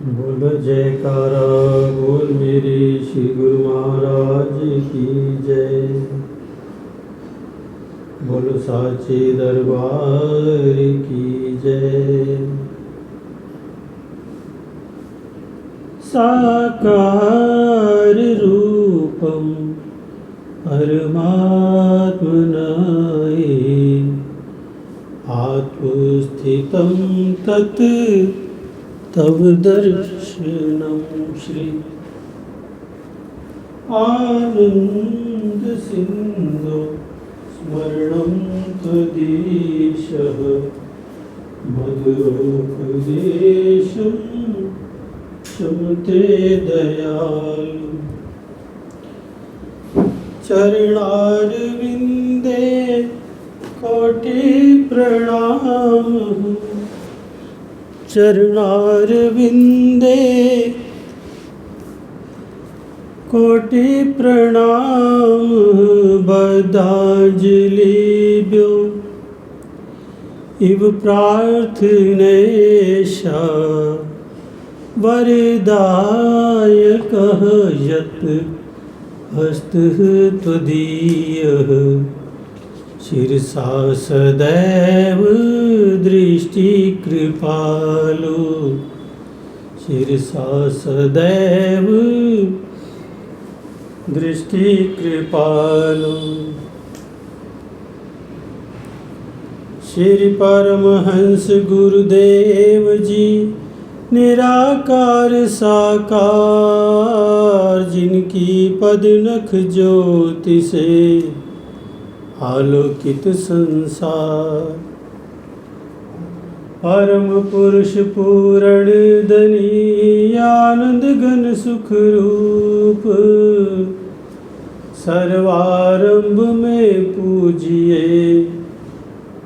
बोल जयकारा बोल मेरे श्री गुरु महाराज की जय। बोल साचे दरबार की जय। साकार रूपम परमात्मनाय आत्मस्थितं तत् तव दर्शनम श्री आनंद सिंधु स्मरणं त्वदीशः मधुरोपदेशं क्षमते दयालु। चरणारविंदे कोटि प्रणाम चरणारविंदे कोटि प्रणाम बद्धांजलिभ्यो इव प्रार्थनेशा वरदायकः यत् हस्तः त्वदीयः शिरसा सदैव दृष्टिकृपालु। शिरसा सदैव दृष्टिकृपालु। श्री परमहंस गुरुदेव जी निराकार साकार जिनकी पदनख ज्योति से आलोकित संसार। परम पुरुष पूरण धनी आनंद घन सुख रूप सर्वारंभ में पूजिए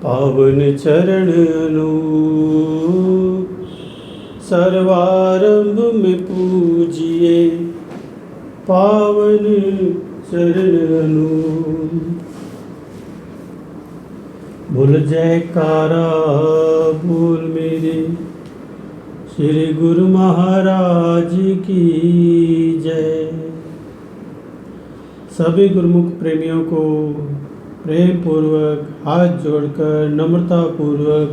पावन चरण अनूप। सर्वारंभ में पूजिए पावन चरण अनूप। बोल जयकारा बोल मेरे श्री गुरु महाराज की जय। सभी गुरुमुख प्रेमियों को प्रेम पूर्वक हाथ जोड़कर नम्रता पूर्वक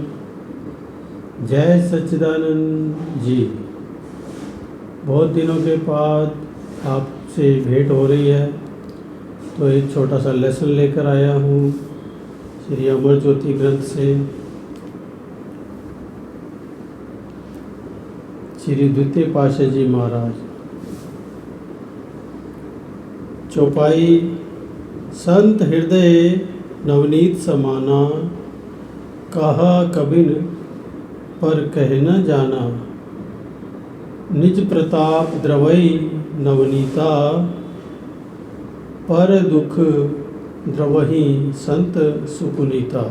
जय सच्चिदानंद जी। बहुत दिनों के बाद आपसे भेंट हो रही है तो एक छोटा सा लेसन लेकर आया हूँ श्री अमर ज्योति ग्रंथ से। श्री द्वितीय पातशाह जी महाराज चौपाई। संत हृदय नवनीत समाना कहा कबिन पर कह न जाना। निज प्रताप द्रवई नवनीता पर दुख द्रवही संत सुपुनीता।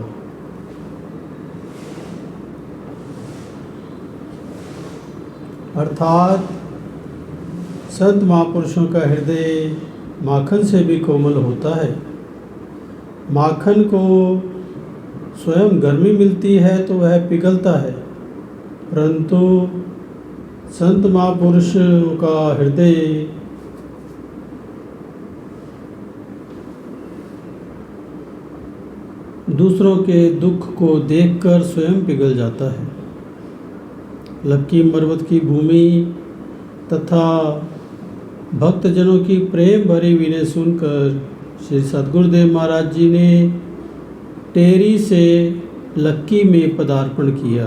अर्थात संत महापुरुषों का हृदय माखन से भी कोमल होता है। माखन को स्वयं गर्मी मिलती है तो वह पिघलता है, परंतु संत महापुरुषों का हृदय दूसरों के दुख को देखकर स्वयं पिघल जाता है। लक्की मरवत की भूमि तथा भक्तजनों की प्रेम भरी विनय सुनकर श्री सद्गुरुदेव महाराज जी ने टेरी से लक्की में पदार्पण किया।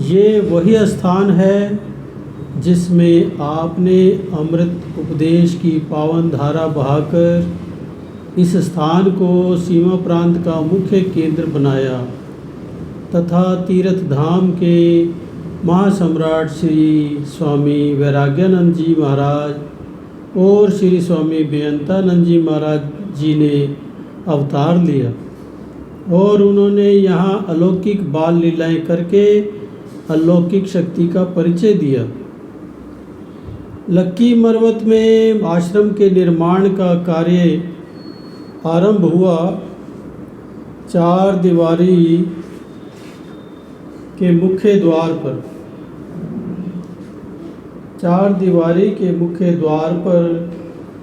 ये वही स्थान है जिसमें आपने अमृत उपदेश की पावन धारा बहाकर इस स्थान को सीमा प्रांत का मुख्य केंद्र बनाया तथा तीर्थ धाम के महासम्राट श्री स्वामी वैराग्यानंद जी महाराज और श्री स्वामी बेअंतानंद जी महाराज जी ने अवतार लिया और उन्होंने यहाँ अलौकिक बाल लीलाएं करके अलौकिक शक्ति का परिचय दिया। लक्की मरवत में आश्रम के निर्माण का कार्य आरंभ हुआ। चार दीवारी के मुख्य द्वार पर चार दीवारी के मुख्य द्वार पर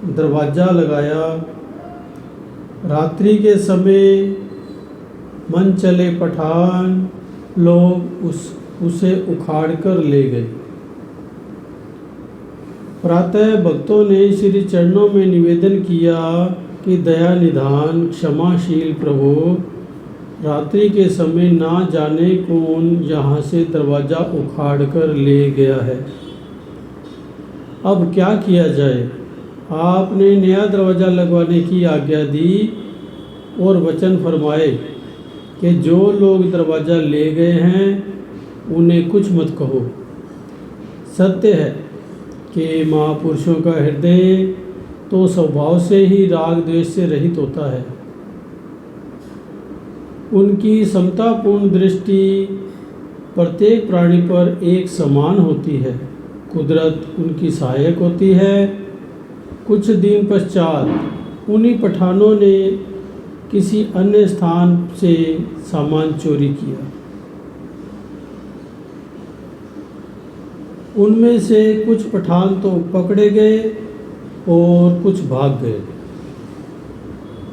दरवाज़ा लगाया। रात्रि के समय मन चले पठान लोग उसे उखाड़कर ले गए। प्रातः भक्तों ने श्री चरणों में निवेदन किया कि दया निधान क्षमाशील प्रभु, रात्रि के समय ना जाने कौन यहाँ से दरवाज़ा उखाड़ कर ले गया है। अब क्या किया जाए। आपने नया दरवाज़ा लगवाने की आज्ञा दी और वचन फरमाए कि जो लोग दरवाज़ा ले गए हैं उन्हें कुछ मत कहो। सत्य है कि महापुरुषों का हृदय तो स्वभाव से ही राग द्वेष से रहित होता है। उनकी समतापूर्ण दृष्टि प्रत्येक प्राणी पर एक समान होती है। कुदरत उनकी सहायक होती है। कुछ दिन पश्चात उन्हीं पठानों ने किसी अन्य स्थान से सामान चोरी किया। उनमें से कुछ पठान तो पकड़े गए और कुछ भाग गए।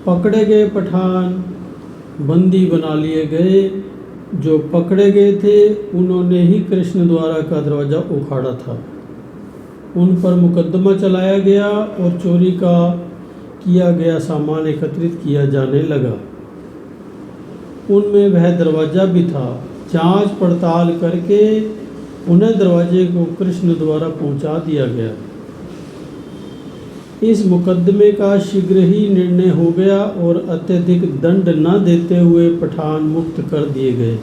पकड़े गए पठान बंदी बना लिए गए। जो पकड़े गए थे उन्होंने ही कृष्ण द्वारा का दरवाज़ा उखाड़ा था। उन पर मुकदमा चलाया गया और चोरी का किया गया सामान एकत्रित किया जाने लगा। उनमें वह दरवाज़ा भी था। जांच पड़ताल करके उन्हें दरवाजे को कृष्ण द्वारा पहुंचा दिया गया। इस मुकदमे का शीघ्र ही निर्णय हो गया और अत्यधिक दंड न देते हुए पठान मुक्त कर दिए गए।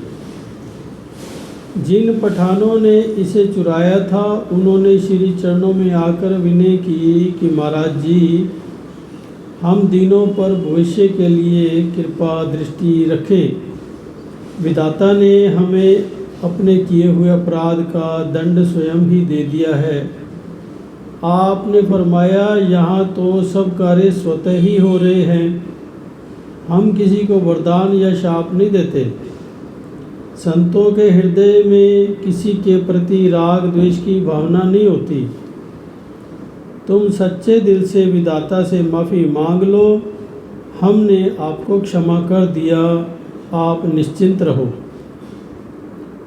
जिन पठानों ने इसे चुराया था उन्होंने श्री चरणों में आकर विनय की कि महाराज जी, हम दीनों पर भविष्य के लिए कृपा दृष्टि रखें। विधाता ने हमें अपने किए हुए अपराध का दंड स्वयं ही दे दिया है। आपने फरमाया यहाँ तो सब कार्य स्वतः ही हो रहे हैं। हम किसी को वरदान या शाप नहीं देते। संतों के हृदय में किसी के प्रति राग द्वेष की भावना नहीं होती। तुम सच्चे दिल से विधाता से माफ़ी मांग लो। हमने आपको क्षमा कर दिया। आप निश्चिंत रहो।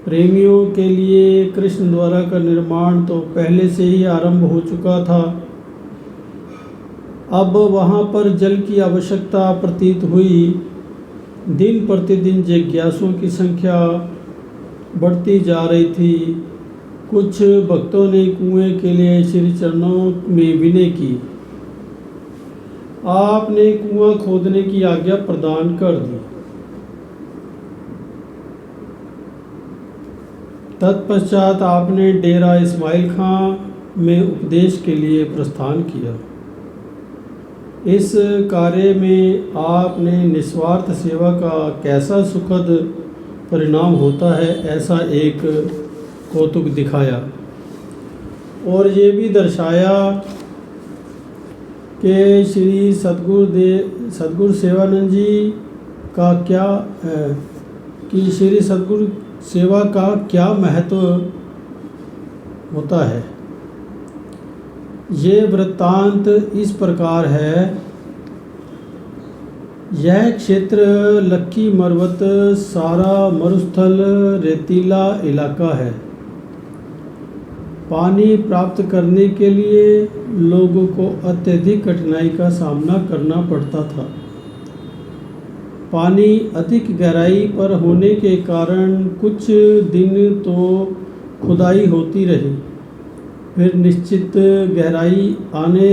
प्रेमियों के लिए कृष्ण द्वारा का निर्माण तो पहले से ही आरंभ हो चुका था। अब वहाँ पर जल की आवश्यकता प्रतीत हुई। दिन प्रतिदिन जिज्ञासुओं की संख्या बढ़ती जा रही थी। कुछ भक्तों ने कुएं के लिए श्री चरणों में विनय की। आपने कुआं खोदने की आज्ञा प्रदान कर दी। तत्पश्चात आपने डेरा इस्माइल खां में उपदेश के लिए प्रस्थान किया। इस कार्य में आपने निस्वार्थ सेवा का कैसा सुखद परिणाम होता है ऐसा एक कौतुक दिखाया और ये भी दर्शाया कि श्री सद्गुरु सेवानंद जी का क्या कि श्री सद्गुरु सेवा का क्या महत्व होता है। ये वृत्तांत इस प्रकार है। यह क्षेत्र लक्की मरवत सारा मरुस्थल रेतीला इलाका है। पानी प्राप्त करने के लिए लोगों को अत्यधिक कठिनाई का सामना करना पड़ता था। पानी अधिक गहराई पर होने के कारण कुछ दिन तो खुदाई होती रही। फिर निश्चित गहराई आने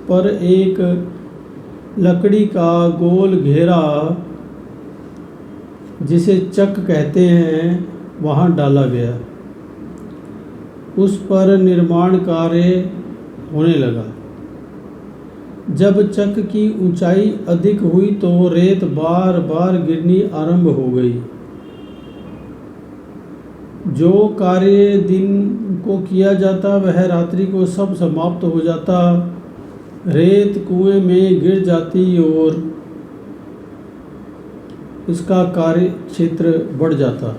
पर एक लकड़ी का गोल घेरा जिसे चक कहते हैं वहाँ डाला गया। उस पर निर्माण कार्य होने लगा। जब चक की ऊंचाई अधिक हुई तो रेत बार बार गिरनी आरंभ हो गई। जो कार्य दिन को किया जाता वह रात्रि को सब समाप्त हो जाता। रेत कुएं में गिर जाती और इसका कार्य क्षेत्र बढ़ जाता।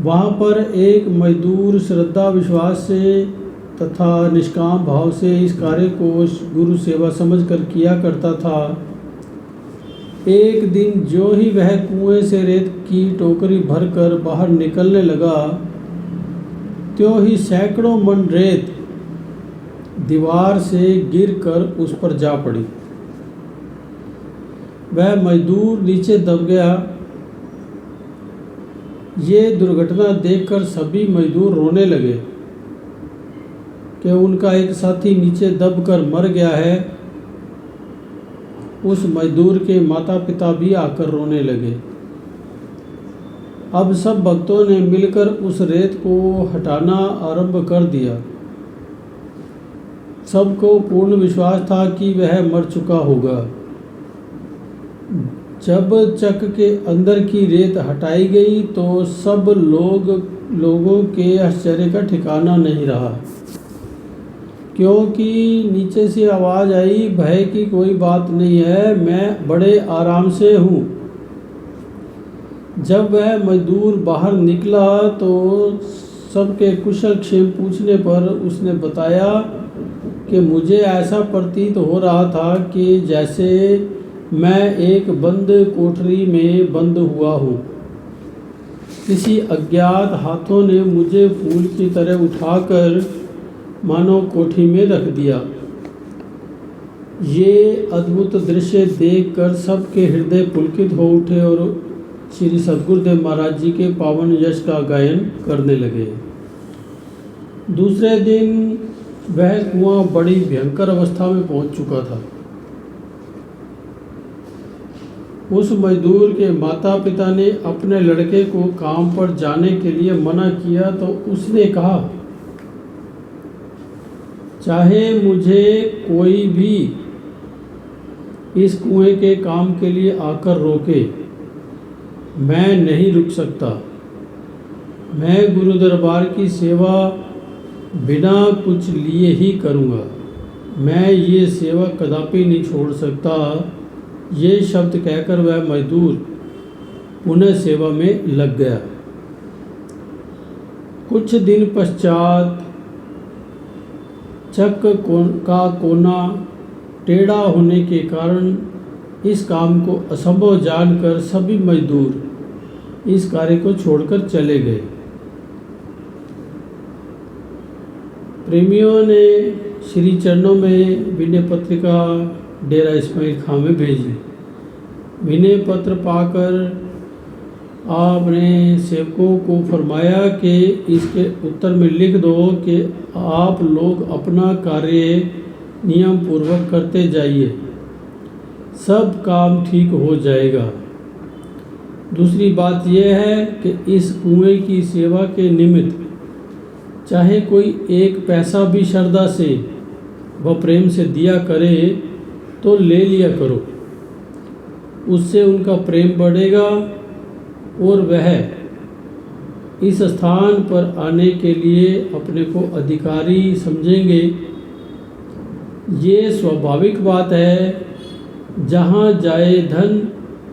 वहाँ पर एक मजदूर श्रद्धा विश्वास से तथा निष्काम भाव से इस कार्य को गुरु सेवा समझकर किया करता था। एक दिन जो ही वह कुएं से रेत की टोकरी भरकर बाहर निकलने लगा, त्यों ही सैकड़ों मन रेत दीवार से गिरकर उस पर जा पड़ी। वह मजदूर नीचे दब गया। ये दुर्घटना देखकर सभी मजदूर रोने लगे कि उनका एक साथी नीचे दबकर मर गया है। उस मजदूर के माता पिता भी आकर रोने लगे। अब सब भक्तों ने मिलकर उस रेत को हटाना आरंभ कर दिया। सबको पूर्ण विश्वास था कि वह मर चुका होगा। जब चक के अंदर की रेत हटाई गई तो सब लोगों के आश्चर्य का ठिकाना नहीं रहा, क्योंकि नीचे से आवाज़ आई, भय की कोई बात नहीं है, मैं बड़े आराम से हूँ। जब वह मजदूर बाहर निकला तो सबके कुशल क्षेम पूछने पर उसने बताया कि मुझे ऐसा प्रतीत हो रहा था कि जैसे मैं एक बंद कोठरी में बंद हुआ हूँ। किसी अज्ञात हाथों ने मुझे फूल की तरह उठाकर मानो कोठी में रख दिया। ये अद्भुत दृश्य देखकर सबके हृदय पुलकित हो उठे और श्री सद्गुरुदेव महाराज जी के पावन यश का गायन करने लगे। दूसरे दिन वह कुआं बड़ी भयंकर अवस्था में पहुंच चुका था। उस मजदूर के माता पिता ने अपने लड़के को काम पर जाने के लिए मना किया तो उसने कहा, चाहे मुझे कोई भी इस कुएं के काम के लिए आकर रोके, मैं नहीं रुक सकता। मैं गुरु दरबार की सेवा बिना कुछ लिए ही करूँगा। मैं ये सेवा कदापि नहीं छोड़ सकता। ये शब्द कहकर वह मजदूर पुनः सेवा में लग गया। कुछ दिन पश्चात चक का कोना टेढ़ा होने के कारण इस काम को असंभव जानकर सभी मजदूर इस कार्य को छोड़कर चले गए। प्रेमियों ने श्री चरणों में विनय पत्रिका डेरा इस्माइल खां में भेजी। विनय पत्र पाकर आपने सेवकों को फरमाया कि इसके उत्तर में लिख दो कि आप लोग अपना कार्य नियम पूर्वक करते जाइए, सब काम ठीक हो जाएगा। दूसरी बात यह है कि इस कुएं की सेवा के निमित्त चाहे कोई एक पैसा भी श्रद्धा से व प्रेम से दिया करे तो ले लिया करो, उससे उनका प्रेम बढ़ेगा और वह इस स्थान पर आने के लिए अपने को अधिकारी समझेंगे। ये स्वाभाविक बात है, जहाँ जाए धन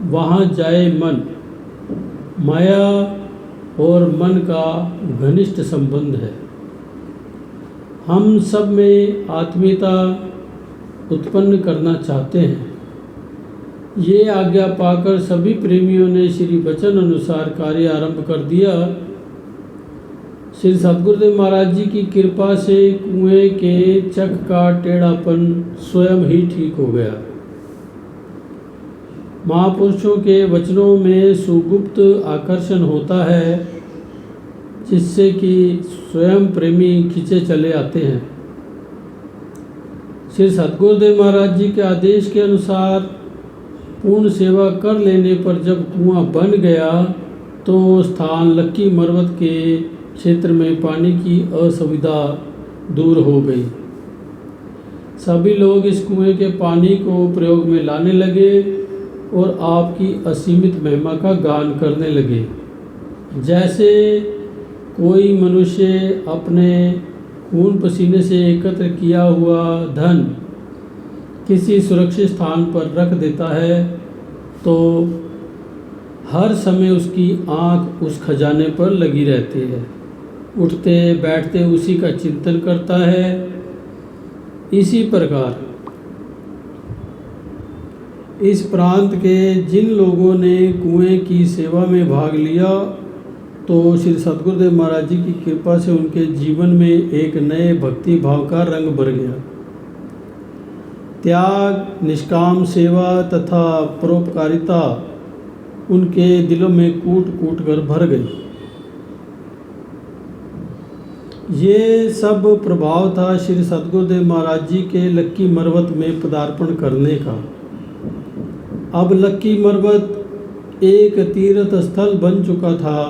वहाँ जाए मन। माया और मन का घनिष्ठ संबंध है। हम सब में आत्मीयता उत्पन्न करना चाहते हैं। ये आज्ञा पाकर सभी प्रेमियों ने श्री वचन अनुसार कार्य आरंभ कर दिया। श्री सद्गुरुदेव महाराज जी की कृपा से कुएं के चक का टेढ़ापन स्वयं ही ठीक हो गया। महापुरुषों के वचनों में सुगुप्त आकर्षण होता है, जिससे कि स्वयं प्रेमी खींचे चले आते हैं। श्री सद्गुरुदेव महाराज जी के आदेश के अनुसार पूर्ण सेवा कर लेने पर जब कुआं बन गया तो स्थान लक्की मरवत के क्षेत्र में पानी की असुविधा दूर हो गई। सभी लोग इस कुएं के पानी को प्रयोग में लाने लगे और आपकी असीमित महिमा का गान करने लगे। जैसे कोई मनुष्य अपने खून पसीने से एकत्र किया हुआ धन किसी सुरक्षित स्थान पर रख देता है तो हर समय उसकी आंख उस खजाने पर लगी रहती है, उठते बैठते उसी का चिंतन करता है। इसी प्रकार इस प्रांत के जिन लोगों ने कुएं की सेवा में भाग लिया तो श्री सद्गुरुदेव महाराज जी की कृपा से उनके जीवन में एक नए भक्ति भाव का रंग भर गया। त्याग, निष्काम सेवा तथा परोपकारिता उनके दिलों में कूट कूट कर भर गई। ये सब प्रभाव था श्री सद्गुरुदेव महाराज जी के लक्की मरवत में पदार्पण करने का। अब लक्की मरवत एक तीर्थ स्थल बन चुका था।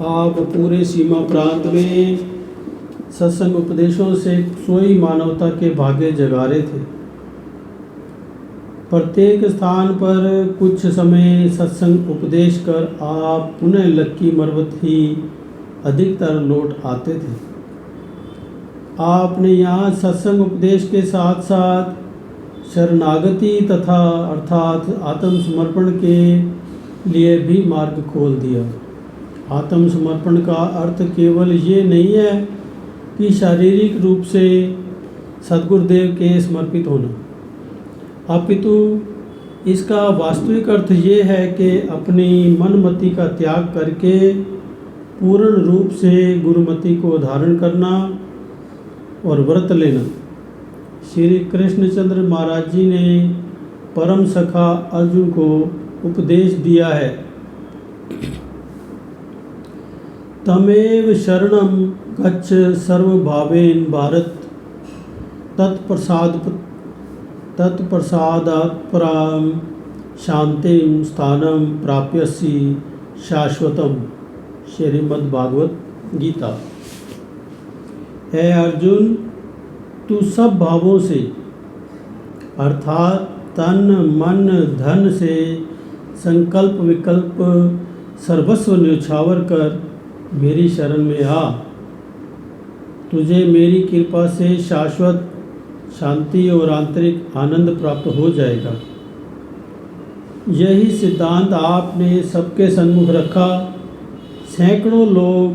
आप पूरे सीमा प्रांत में सत्संग उपदेशों से सोई मानवता के भाग्य जगा रहे थे। प्रत्येक स्थान पर कुछ समय सत्संग उपदेश कर आप पुनः लक्की मरवत ही अधिकतर लौट आते थे। आपने यहाँ सत्संग उपदेश के साथ साथ शरणागति तथा अर्थात आत्मसमर्पण के लिए भी मार्ग खोल दिया। आत्मसमर्पण का अर्थ केवल ये नहीं है कि शारीरिक रूप से सद्गुरुदेव के समर्पित होना, अपितु इसका वास्तविक अर्थ ये है कि अपनी मनमति का त्याग करके पूर्ण रूप से गुरुमति को धारण करना और व्रत लेना। श्री कृष्णचंद्र महाराज जी ने परम सखा अर्जुन को उपदेश दिया है, तमेव शरणम गच्छ सर्वभावेन भारत तत्प्रसादात् पराम शांतिम स्थानम प्राप्यसि शाश्वतम। श्रीमद् भागवत गीता। है अर्जुन, तू सब भावों से अर्थात तन मन धन से संकल्प विकल्प सर्वस्व न्यौछावर कर मेरी शरण में आ। तुझे मेरी कृपा से शाश्वत शांति और आंतरिक आनंद प्राप्त हो जाएगा। यही सिद्धांत आपने सबके सन्मुख रखा। सैकड़ों लोग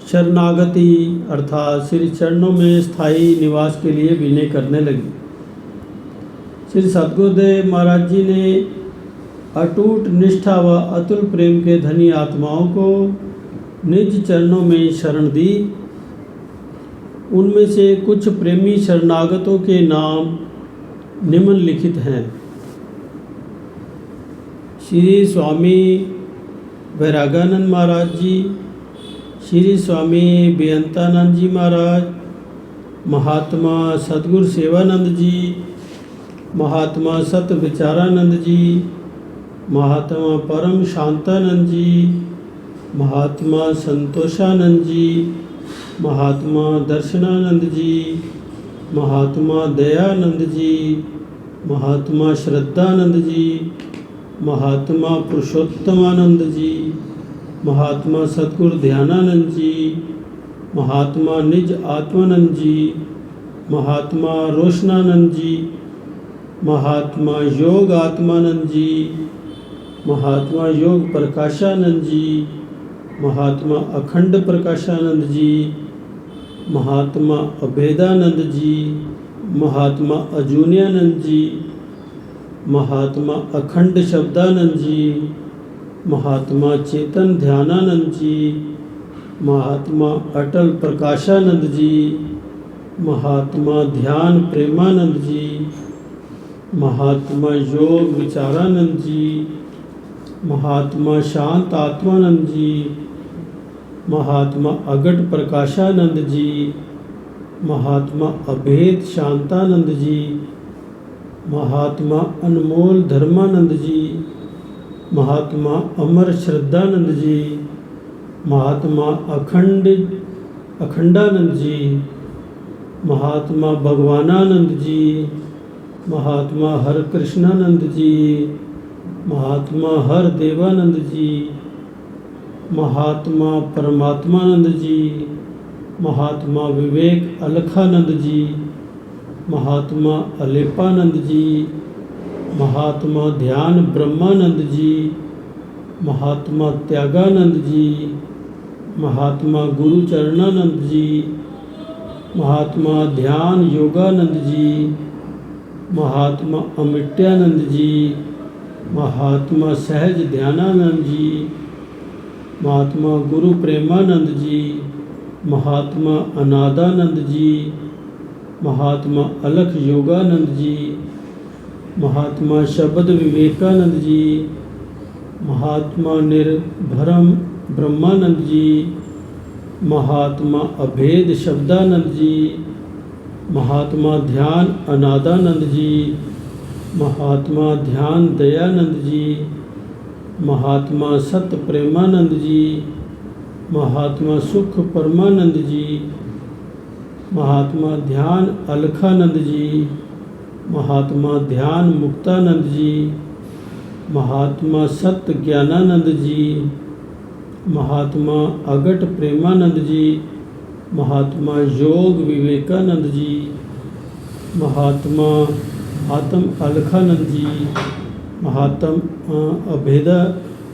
शरणागति अर्थात श्री चरणों में स्थायी निवास के लिए विनय करने लगे। श्री सद्गुरुदेव महाराज जी ने अटूट निष्ठा व अतुल प्रेम के धनी आत्माओं को निज चरणों में शरण दी। उनमें से कुछ प्रेमी शरणागतों के नाम निम्नलिखित हैं। श्री स्वामी वैरागानंद महाराज जी, श्री स्वामी बेअंतानंद जी महाराज, महात्मा सद्गुरु सेवानंद जी, महात्मा सत विचारानंद जी, महात्मा परम शांतानंद जी, महात्मा संतोषानंद जी, महात्मा दर्शनानंद जी, महात्मा दयानंद जी, महात्मा श्रद्धानंद जी, महात्मा पुरुषोत्तमानंद जी, महात्मा सद्गुरु ध्यानानंद जी, महात्मा निज आत्मानंद जी, महात्मा रोशनानंद जी, महात्मा योग आत्मानंद जी, महात्मा योग प्रकाशानंद जी, महात्मा अखंड प्रकाशानंद जी, महात्मा अभेदानंद जी, महात्मा अजून्यानंद जी, महात्मा अखंड शब्दानंद जी, महात्मा चेतन ध्यानानंद जी, महात्मा अटल प्रकाशानंद जी, महात्मा ध्यान प्रेमानंद जी, महात्मा योग विचारानंद जी, महात्मा शांत आत्मानंद जी, महात्मा अगट प्रकाशानंद जी, महात्मा अभेद शांतानंद जी, महात्मा अनमोल धर्मानंद जी, महात्मा अमर श्रद्धानंद जी, महात्मा अखंडानंद जी, महात्मा भगवानानंद जी, महात्मा हर कृष्णानंद जी, महात्मा हर देवानंद जी, महात्मा परमात्मानंद जी, महात्मा विवेक अलखानंद जी, महात्मा अलेपानंद जी, महात्मा ध्यान ब्रह्मानंद जी, महात्मा त्यागानंद जी, महात्मा गुरुचरणानंद जी, महात्मा ध्यान योगानंद जी, महात्मा अमिट्यानंद जी, महात्मा सहज ध्यानानंद जी, महात्मा गुरु प्रेमानंद जी, महात्मा अनादानंद जी, महात्मा अलख योगानंद जी, महात्मा शब्द विवेकानंद जी, महात्मा निर्भरम ब्रह्मानंद जी, महात्मा अभेद शब्दानंद जी, महात्मा ध्यान अनादानंद जी, महात्मा ध्यान दयानंद जी, महात्मा सत्य प्रेमानंद जी, महात्मा सुख परमानंद जी, महात्मा ध्यान अलखानंद जी, महात्मा ध्यान मुक्तानंद जी, महात्मा सत्य ज्ञानानंद जी, महात्मा अगट प्रेमानंद जी, महात्मा योग विवेकानंद जी, महात्मा आत्म अलखानंद जी, महात्मा अभेद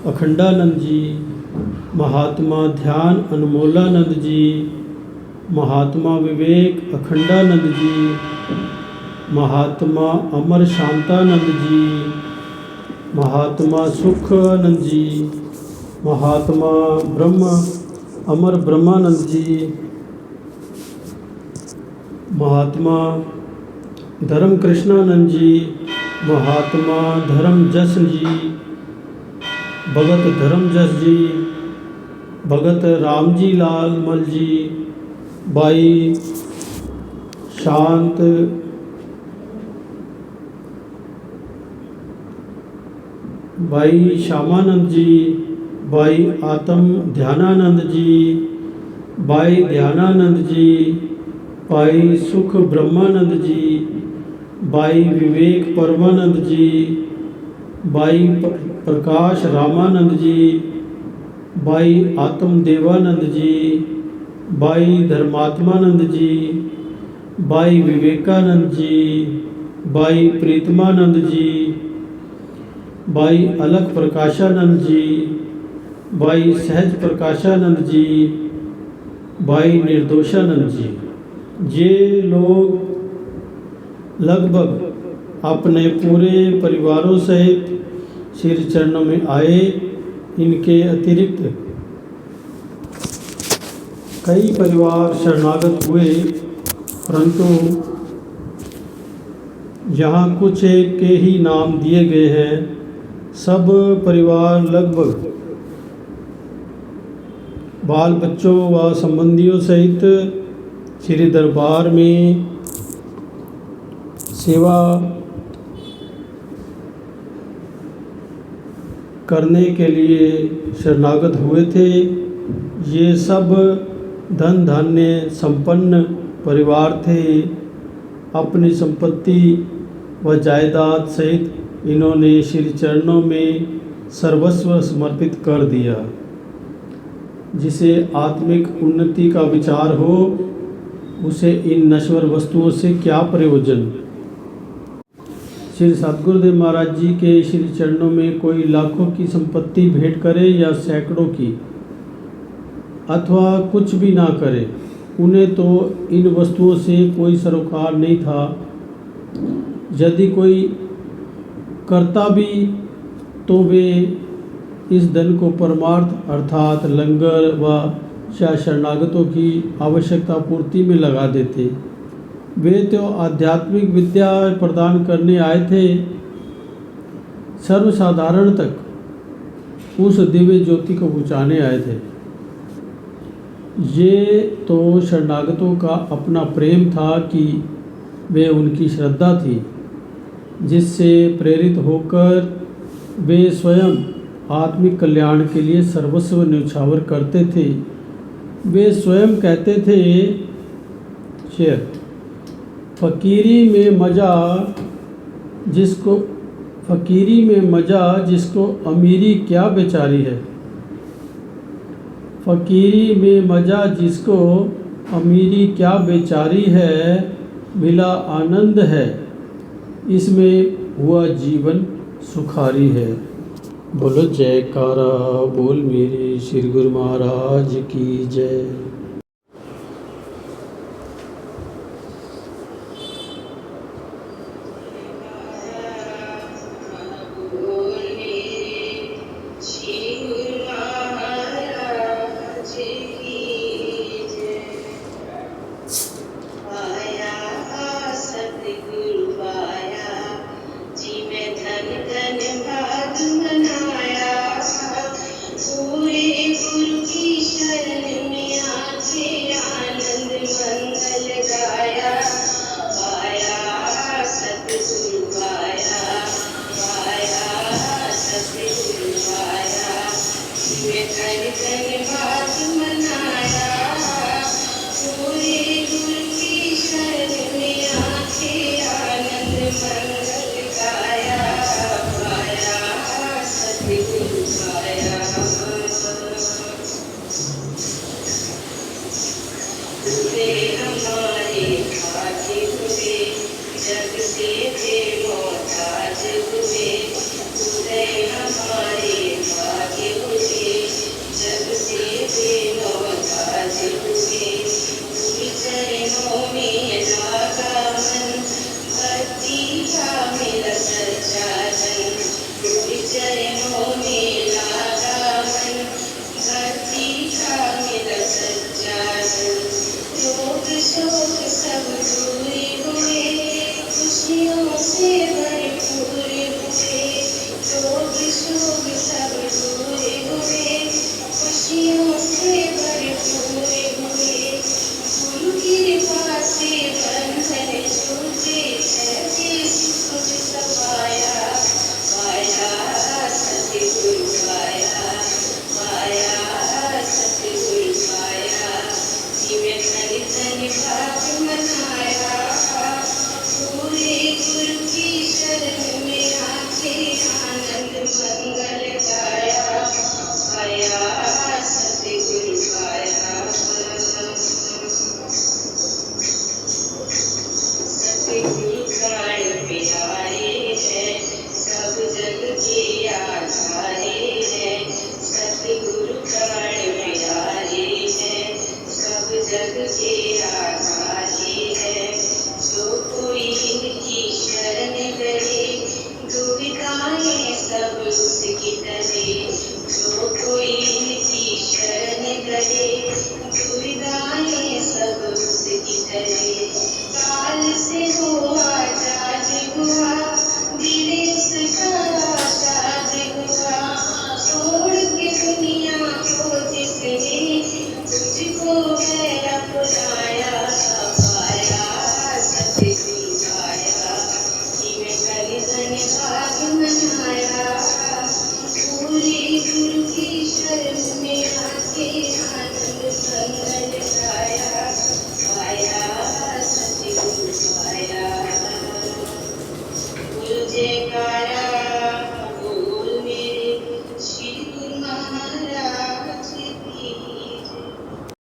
अखंडानंद जी, महात्मा ध्यान अनमोलानंद जी, महात्मा विवेक अखंडानंद जी, महात्मा अमर शांतानंद जी, महात्मा सुखानंद जी, महात्मा ब्रह्म अमर ब्रह्मानंद जी, महात्मा धर्म कृष्णानंद जी, महात्मा धर्म जस जी, भगत धर्म जस जी, भगत रामजी लाल मल जी, भाई शांत भाई श्यामानंद जी, भाई आत्म ध्यानानंद जी, भाई ध्यानानंद जी, भाई सुख ब्रह्मानंद जी, भाई विवेक परमानंद जी, भाई प्रकाश रामानंद जी, भाई आत्म देवानंद जी, भाई धर्मात्मानंद जी, भाई विवेकानंद जी, भाई प्रीतमानंद जी, भाई अलख प्रकाशानंद जी, भाई सहज प्रकाशानंद जी, भाई निर्दोषानंद जी। ये लोग लगभग अपने पूरे परिवारों सहित श्री चरणों में आए। इनके अतिरिक्त कई परिवार शरणागत हुए, परंतु यहाँ कुछ एक के ही नाम दिए गए हैं। सब परिवार लगभग बाल बच्चों व संबंधियों सहित श्री दरबार में सेवा करने के लिए शरणागत हुए थे। ये सब धन धान्य संपन्न परिवार थे। अपनी संपत्ति व जायदाद सहित इन्होंने श्री चरणों में सर्वस्व समर्पित कर दिया। जिसे आत्मिक उन्नति का विचार हो, उसे इन नश्वर वस्तुओं से क्या प्रयोजन। श्री सद्गुरुदेव महाराज जी के श्री चरणों में कोई लाखों की संपत्ति भेंट करे या सैकड़ों की, अथवा कुछ भी ना करे, उन्हें तो इन वस्तुओं से कोई सरोकार नहीं था। यदि कोई करता भी तो वे इस धन को परमार्थ अर्थात लंगर व शरणागतों की आवश्यकता पूर्ति में लगा देते। वे तो आध्यात्मिक विद्या प्रदान करने आए थे। सर्वसाधारण तक उस दिव्य ज्योति को पहुँचाने आए थे। ये तो शरणागतों का अपना प्रेम था कि वे उनकी श्रद्धा थी, जिससे प्रेरित होकर वे स्वयं आत्मिक कल्याण के लिए सर्वस्व न्यौछावर करते थे। वे स्वयं कहते थे, शेर, फकीरी में मजा जिसको अमीरी क्या बेचारी है। फकीरी में मजा जिसको अमीरी क्या बेचारी है, मिला आनंद है, इसमें हुआ जीवन सुखारी है। बोलो जयकारा बोल मेरे श्री गुरु महाराज की जय। जयकारा